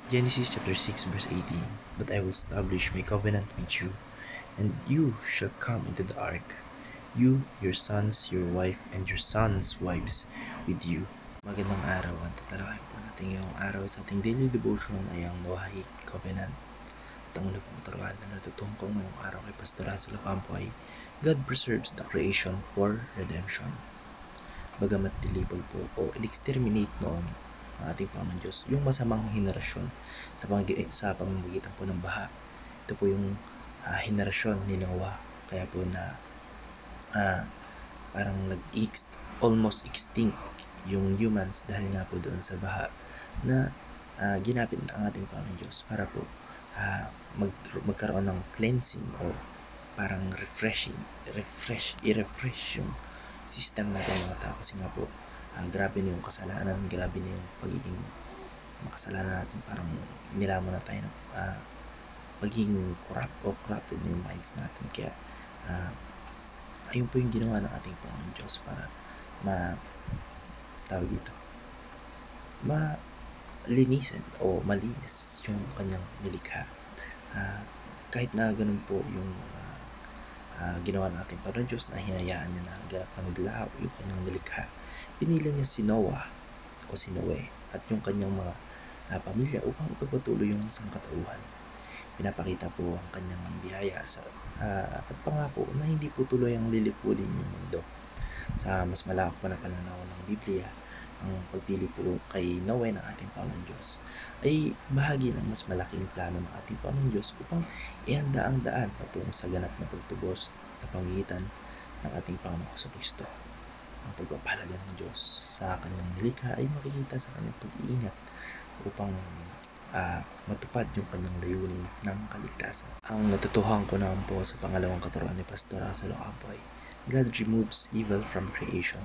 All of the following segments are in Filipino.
Genesis chapter 6 verse 18. But I will establish my covenant with you, and you shall come into the ark, you, your sons, your wife, and your sons' wives with you. Magandang araw, at tatalakayin po natin ngayong araw sa ating daily devotion ay ang Noahic Covenant. At ang una pong turuan na natutuhan ko ngayong araw kay Pastor Russell Ocampo ay God preserves the creation for redemption. Bagamat dilibol po o in-exterminate noon ang ating Panginoon Diyos yung masamang henerasyon sa pamamagitan po ng baha. Ito po yung henerasyon ni Noah, kaya po na parang almost extinct yung humans dahil nga po doon sa baha na ginapit ang ating Panginoon Diyos para po magkaroon ng cleansing o parang refresh yung system natin mga tao, kasi nga po grabe na yung kasalanan, grabe na yung pagiging makasalanan natin, parang nilamo na tayo ng maging corrupted na yung minds natin. Kaya ayun po yung ginawa ng ating Panginoon Diyos para malinisin o malinis yung kanyang nilikha. Kahit na ganun po yung ginawa ng ating Panginoon Diyos na hinayaan niya na ganap na maglaho yung kanyang nilikha, pinili niya si Noah o si Noe at yung kanyang mga pamilya upang ipagpatuloy yung sangkatauhan. Pinapakita po ang kanyang biyaya at pangako na hindi po tuloy ang lilipulin yung mundo. Sa mas malawak pa na pananaw ng Biblia, ang pagpili po kay Noe ng ating Panginoon Diyos ay bahagi ng mas malaking plano ng ating Panginoon Diyos upang ihanda ang daan patungo sa ganap na pagtubos sa pamamagitan ng ating Panginoong Jesucristo. Ang pagpapahalaga ng Diyos sa kanyang nilikha ay makikita sa kanyang pag-iingat upang matupad yung kanyang layunin ng kaligtasan. Ang natutuhan ko naman po sa pangalawang katuruan ni Pastor Russell Ocampo ay God removes evil from creation.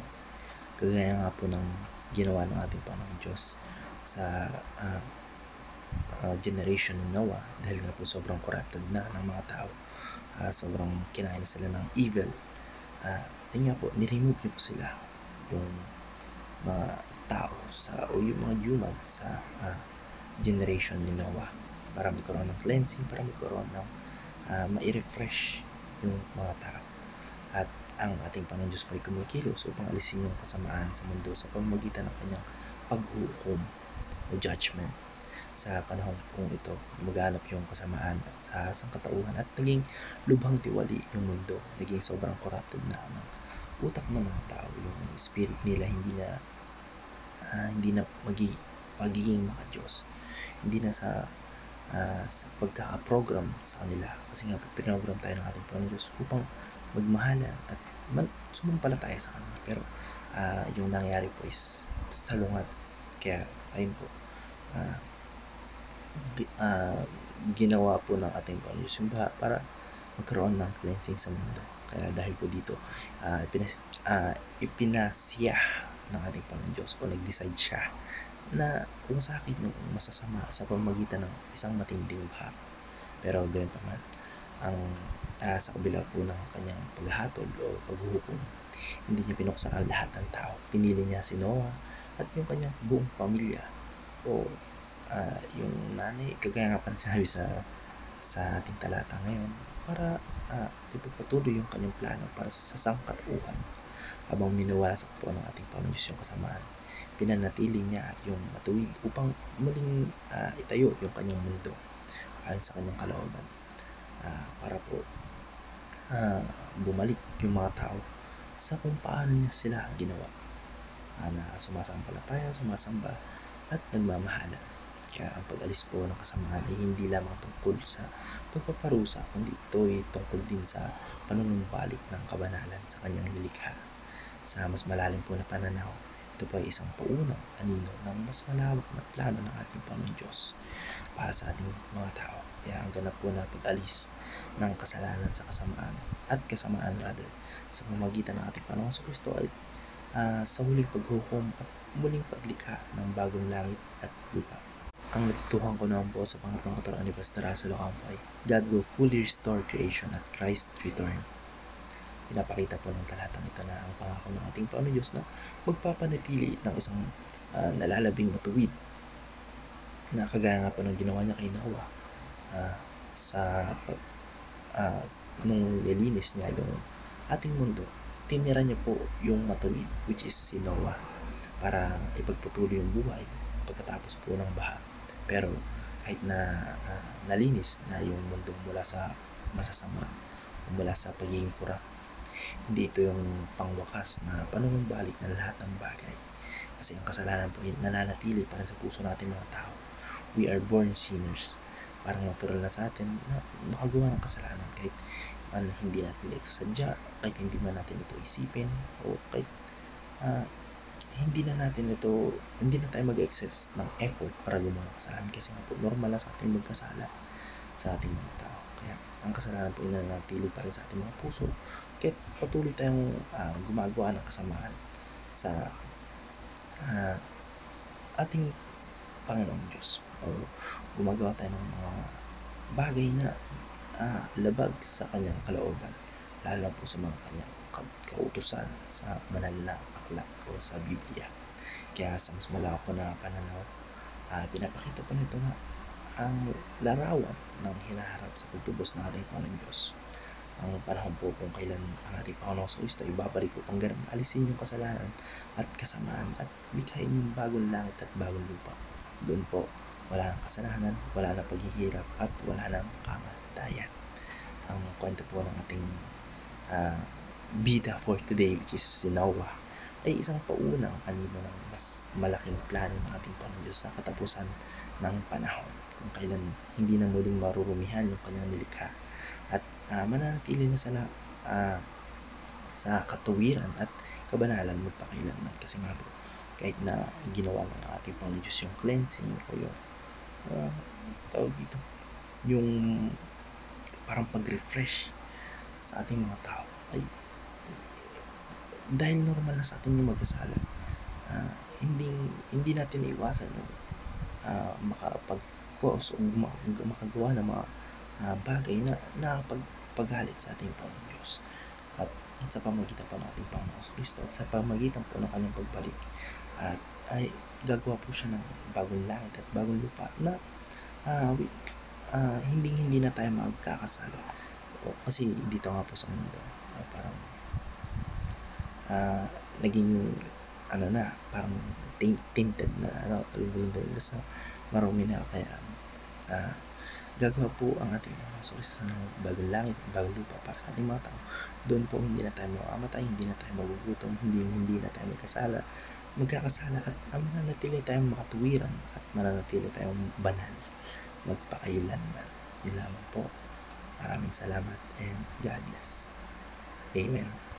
Kagaya nga po ng ginawa ng ating Panginoon Diyos sa generation ni Noah, dahil nga po sobrang corrupted na ng mga tao, sobrang kinain na sila ng evil. Yun nga po, niremove niyo po sila, yung mga tao o yung mga human sa generation ni Noah, para magkaroon ng cleansing, para magkaroon ng ma-refresh yung mga tao. At ang ating Panginoon Diyos po ay kumikilos upang alisin yung kasamaan sa mundo sa pamamagitan ng kanyang paghuhukom o judgment. Sa panahon pong ito, maganap yung kasamaan sa sangkatauhan at naging lubhang tiwali yung mundo. Naging sobrang corrupted na ang utak ng mga tao. Yung spirit nila hindi na magiging maka-Diyos. Hindi na sa pagkaka-program sa kanila, kasi nga pinogram tayo ng ating Panginoon Diyos upang magmahalan at sumampalataya sa Kanya. Pero yung nangyari po is salungat. Kaya ayun po, ginawa po ng ating Panginoon Diyos yung baha para magkaroon ng cleansing sa mundo. Kaya dahil po dito, ipinasya ng ating Panginoon Diyos o nag-decide siya na umasakit ng masasama sa pamamagitan ng isang matinding baha. Pero gayon pa man, sa kabila po ng kanyang paghahatol o paghuhukom, hindi niya pinuksan ang lahat ng tao. Pinili niya si Noah at yung kanyang buong pamilya o yung nanay, kagaya nga pa sinabi sa ating talata ngayon, para ipagpatuloy yung kanyang plano para sa sangkatauhan. Habang minuwasak po ng ating Panginoon Diyos yung kasamaan, pinanatili niya yung matuwid upang muling itayo yung kanyang mundo ayon sa kanyang kalooban, para po bumalik yung mga tao sa kung paano niya sila ginawa, na sumasampalataya, sumasamba at nagmamahalan. Kaya ang pag-alis po ng kasamaan ay hindi lamang tungkol sa pagpaparusa, kundi ito ay tungkol din sa panunumbalik ng kabanalan sa kanyang nilikha. Sa mas malalim po na pananaw, ito po ay isang paunang anino ng mas malawak na plano ng ating Panginoon Diyos para sa ating mga tao. Kaya ang ganap po na pag-alis ng kasalanan sa kasamaan sa pamamagitan ng ating Panginoong Jesucristo ay sa huling paghukom at muling paglikha ng bagong langit at lupa. Ang natutuhan ko naman po sa pangatlong katuruan ni Pastor Russell Ocampo ay God will fully restore creation at Christ's return. Pinapakita po ng talatang ito na ang pangako ng ating Panginoon Diyos na magpapanatili ng isang nalalabing matuwid na kagaya nga po ng ginawa niya kay Noah, sa nung nilinis niya yung ating mundo, tinira niya po yung matuwid, which is si Noah, para ipagpatuloy yung buhay pagkatapos po ng baha. Pero kahit na nalinis na yung mundo mula sa masasama, mula sa pagiging corrupt, hindi ito yung pangwakas na panunumbalik ng lahat ng bagay. Kasi ang kasalanan po ay nananatili pa rin sa puso natin mga tao. We are born sinners. Parang natural na sa atin na makagawa ng kasalanan kahit hindi natin ito sadya, kahit hindi man natin ito isipin, o kahit hindi na tayo mag-excess ng effort para gumawa ng kasalanan, kasi nga po normal na sa ating magkasala sa ating mga tao. Kaya ang kasalanan po ay nananatili pa rin sa ating mga puso, kaya patuloy tayong gumagawa ng kasamaan sa ating Panginoong Diyos, o gumagawa tayo ng mga bagay na labag sa kanyang kalooban, lalo po sa mga kanyang kautusan sa banal na aklat o sa Biblia. Kaya sa mas malawak po na pananaw, pinapakita po nito na ang larawan ng hinaharap sa pagtubos ng ating Panginoong Diyos. Ang panahon po kung kailan ang ating Panginoong Kristo ay babalik upang alisin yung kasalanan at kasamaan at bighayin yung bagong langit at bagong lupa. Doon po wala nang kasalanan, wala nang paghihirap, at wala nang kamatayan. Ang kwento po ng ating bida for today, which is si Noah, ay isang paunang anino ng mas malaking plano ng ating Panginoon Diyos sa katapusan ng panahon, kung kailan hindi na muling marurumihan yung kanyang nilikha at mananatili na sa katuwiran at kabanalan magpakailanman. Kasi nga po, kahit na ginawa ng ating Panginoon Diyos yung cleansing o yung yung parang pag-refresh sa ating mga tao, ay dahil normal na sa atin yung magkasala, hindi natin iwasan makapag-cause o makagawa ng mga bagay na nakapagpagalit sa ating Panginoon Diyos. At sa pamagitan po ng ating Panginoon Kristo, at sa pamagitan po ng kanyang pagbalik, at ay gagawa po siya ng bagong langit at bagong lupa na hindi na tayo magkakasala. Kasi dito nga po sa mundo, parang naging parang tainted na sa marumi na. Kaya gagawa po ang ating Panginoon Kristo ng bagong langit, bagong lupa para sa ating mga tao. Doon po hindi na tayo mamamatay, hindi na tayo magugutom, hindi na tayo magkakasala, at mananatili tayong makatuwiran at mananatili tayong banal magpakailanman. Yun lamang po. Maraming salamat and God bless. Amen.